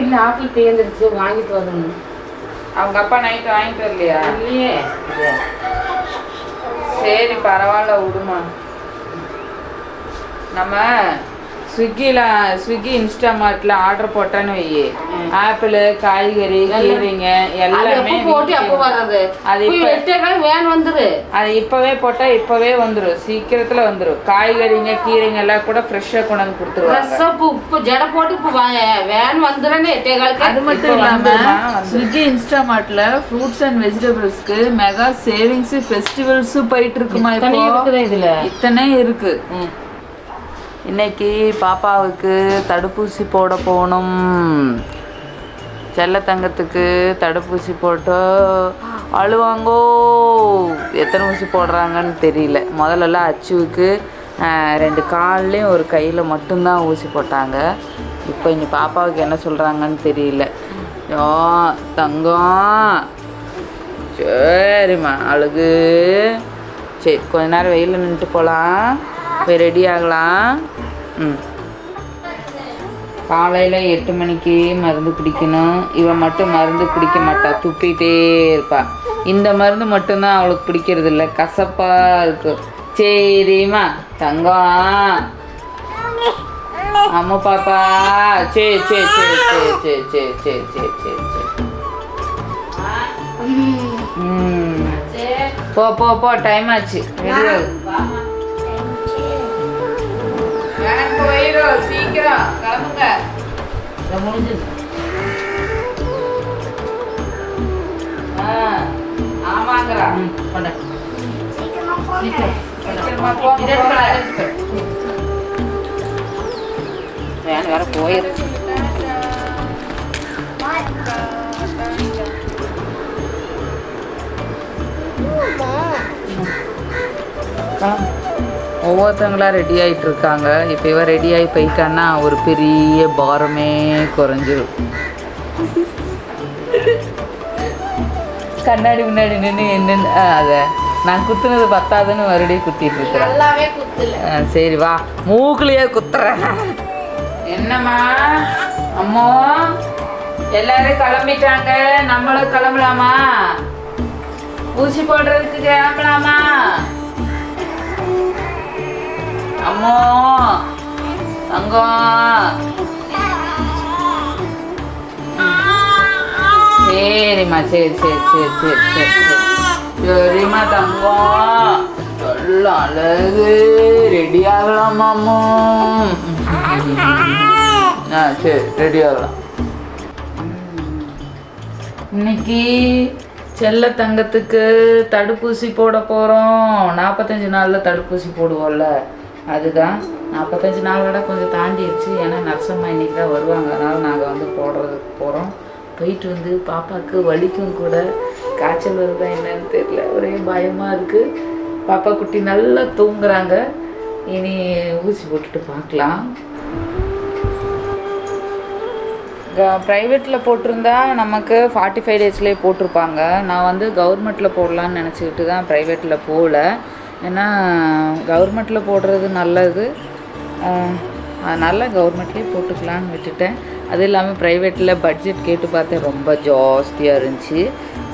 இல்லை ஆப்பிள் தேர்ந்துருச்சு வாங்கிட்டு வரணும். அவங்க அப்பா நைட்டு வாங்கிட்டு வரலையா? இல்லையே. சரி பரவாயில்ல விடுமா. நம்ம ஸ்விக்கி இன்ஸ்டாமார்ட்ல ஆர்டர் போட்டேன்னு வை, ஆப்பிள் காய்கறி கீரைங்க எல்லாமே போட்டு அப்போ வர்றது. அது வேன் வந்துரு. அது இப்பவே போட்டா இப்பவே வந்துடும், சீக்கிரத்துல வந்துடும். காய்கறிங்க கீரைங்க எல்லாம் கூட ஃப்ரெஷ்ஷா கொண்டு வந்து கொடுத்துருவாங்க. இப்போ ஜடை போட்டு இப்போ வேன் வந்துடுறேன்னு 8:15. அது மட்டும் இல்லாம ஸ்விக்கி இன்ஸ்டாமார்ட்ல ஃப்ரூட்ஸ் அண்ட் வெஜிடபிள்ஸ்க்கு மெகா சேவிங்ஸ் ஃபெஸ்டிவல்ஸ் போயிட்டு இருக்குமா? இப்போ இதுல இத்தனை இருக்கு. இன்னைக்கு பாப்பாவுக்கு தடுப்பூசி போட போகணும். செல்ல தங்கத்துக்கு தடுப்பூசி போட்டு அழுவாங்கோ. எத்தனை ஊசி போடுறாங்கன்னு தெரியல. முதல்லலாம் அச்சுவுக்கு 2 கால்லையும் ஒரு கையில் மட்டும்தான் ஊசி போட்டாங்க. இப்போ இனி பாப்பாவுக்கு என்ன சொல்கிறாங்கன்னு தெரியல. யோ தங்கம், சரிம்மா அழுகு. சரி கொஞ்ச நேரம் வெயிலில் நின்றுட்டு போகலாம், போய் ரெடி ஆகலாம். காலையில் 8 மணிக்கு மருந்து குடிக்கணும். இவன் மட்டும் மருந்து குடிக்க மாட்டா, துப்பிகிட்டே இருப்பா. இந்த மருந்து மட்டும்தான் அவளுக்கு பிடிக்கிறது இல்லை, கசப்பாக இருக்கும். சரிம்மா தங்கம், அம்மா பாப்பா. சரி சரி சரி சரி சரி சரி சரி சரி சரி சரி. போ போ போ, டைம் ஆச்சு. எனக்கு போயிடும், சீக்கிரம் கிளம்புங்க. ஆமாங்கிறா. வேன் வேற போயிடுச்சு. ஒவ்வொருத்தங்களா ரெடி ஆகிட்டு இருக்காங்க. இப்போ இவன் ரெடி ஆகி போயிட்டான்னா ஒரு பெரிய பாரமே குறைஞ்சிடும். கண்ணாடி முன்னாடி நின்று என்னென்னு அதை நான் குத்துனது பத்தாதுன்னு மறுபடியும் குத்திட்டு இருக்கிறேன். சரி வா, மூக்குலையே குத்துறேன். என்னம்மா அம்மோ, எல்லாரும் கிளம்பிட்டாங்க, நம்மளும் கிளம்பலாமா? ஊசி போடுறதுக்கு கிளம்பலாமா? அம்மோ தங்கம், சரிம்மா சரி சரி சரி சரி சரி சரி சரிம்மா தங்கம், சொல்ல அழகு. ரெடி ஆகலாமாமோ? சரி ரெடி ஆகலாம். இன்னைக்கு செல்ல தங்கத்துக்கு தடுப்பூசி போட போகிறோம். 45 நாளில் தடுப்பூசி போடுவோம்ல, அதுதான். 45 நாளோட கொஞ்சம் தாண்டிடுச்சு. ஏன்னா நர்சம்மா இன்றைக்கி தான் வருவாங்க, அதனால் நாங்கள் வந்து போடுறதுக்கு போகிறோம். போயிட்டு வந்து பாப்பாவுக்கு வலிக்கும் கூட, காய்ச்சல் வருதா என்னன்னு தெரியல, ஒரே பயமாக இருக்குது. பாப்பா குட்டி நல்லா தூங்குறாங்க. இனி ஊசி போட்டுட்டு பார்க்கலாம். ப்ரைவேட்டில் போட்டிருந்தா நமக்கு 45 டேஸ்லேயே போட்டிருப்பாங்க. நான் வந்து கவர்மெண்ட்டில் போடலான்னு நினச்சிக்கிட்டு தான் ப்ரைவேட்டில் போகல. ஏன்னா கவர்மெண்ட்டில் போடுறது நல்லது, அதனால் கவர்மெண்ட்லேயே போட்டுக்கலான்னு விட்டுட்டேன். அது இல்லாமல் ப்ரைவேட்டில் பட்ஜெட் கேட்டு பார்த்தேன், ரொம்ப ஜாஸ்தியாக இருந்துச்சு.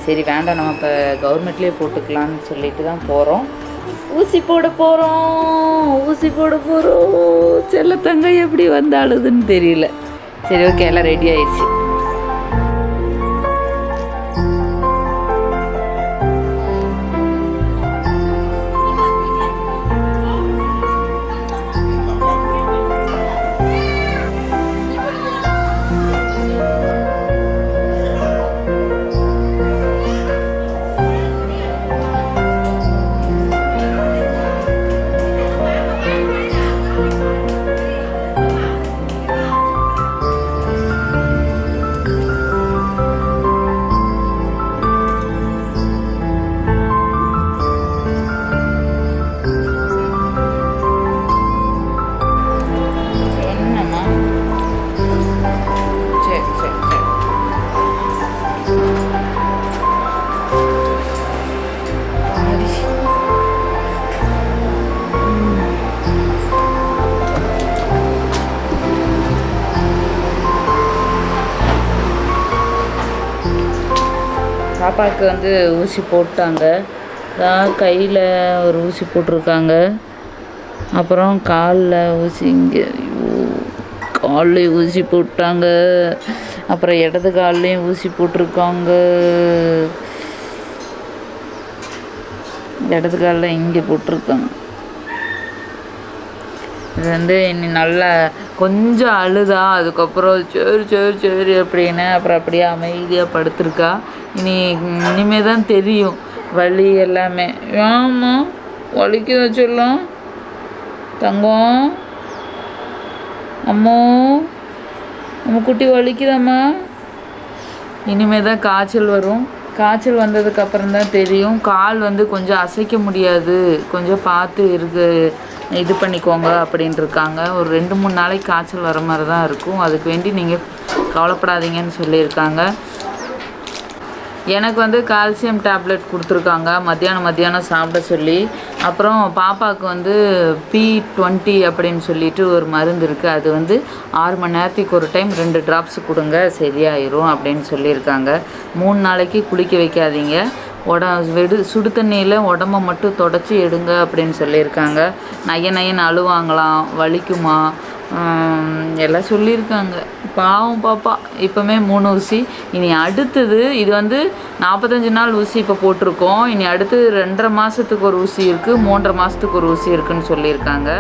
சரி வேண்டாம், நம்ம இப்போ கவர்மெண்ட்லேயே போட்டுக்கலான்னு சொல்லிட்டு தான் போகிறோம். ஊசி போட போகிறோம். செல்ல தங்க எப்படி வந்தாளுதுன்னு தெரியல. சரி ஓகே, எல்லாம் ரெடி ஆயிடுச்சு. பாப்பாவுக்கு வந்து ஊசி போட்டாங்க. கையில் ஒரு ஊசி போட்டிருக்காங்க. அப்புறம் காலில் ஊசி, இங்கே கால்லையும் ஊசி போட்டாங்க. அப்புறம் இடது கால்லையும் ஊசி போட்டிருக்காங்க. இடது காலில் இங்கே போட்டிருக்காங்க. இது வந்து இனி நல்லா கொஞ்சம் அழுதா, அதுக்கப்புறம் சரி சரி சரி அப்படின்னு அப்புறம் அப்படியே அமைதியாக படுத்திருக்கா. இனிமே தான் தெரியும் வலி எல்லாமே. ஏம்மா வலிக்க வச்சிடலாம் தங்கம்? அம்மோ நம்ம குட்டி வலிக்குதாம்மா? இனிமே தான் காய்ச்சல் வரும். காய்ச்சல் வந்ததுக்கப்புறம் தான் தெரியும். கால் வந்து கொஞ்சம் அசைக்க முடியாது, கொஞ்சம் பார்த்து இது பண்ணிக்கோங்க அப்படின்ட்டு இருக்காங்க. ஒரு 2-3 நாளைக்கு காய்ச்சல் வர மாதிரி தான் இருக்கும். அதுக்கு வேண்டி நீங்கள் கவலைப்படாதீங்கன்னு சொல்லியிருக்காங்க. எனக்கு வந்து கால்சியம் டேப்லெட் கொடுத்துருக்காங்க மத்தியானம் சாப்பிட சொல்லி. அப்புறம் பாப்பாவுக்கு வந்து P20 அப்படின்னு சொல்லிட்டு ஒரு மருந்து இருக்குது. அது வந்து 6 மணி நேரத்துக்கு ஒரு டைம் 2 ட்ராப்ஸ் கொடுங்க, சரியாயிரும் அப்படின்னு சொல்லியிருக்காங்க. 3 நாளைக்கு குளிக்க வைக்காதீங்க, சுடு தண்ணியில் உடம்ப மட்டும் தொடச்சி எடுங்க அப்படின்னு சொல்லியிருக்காங்க. நையன்னு அழுவாங்களாம், வலிக்குமா எல்லாம் சொல்லியிருக்காங்க. பாவம் பாப்பா. இப்போமே 3 ஊசி. இனி அடுத்தது இது வந்து 45 நாள் ஊசி இப்போ போட்டிருக்கோம். இனி அடுத்து 2.5 மாதத்துக்கு ஒரு ஊசி இருக்குது, 3.5 மாதத்துக்கு ஒரு ஊசி இருக்குதுன்னு சொல்லியிருக்காங்க.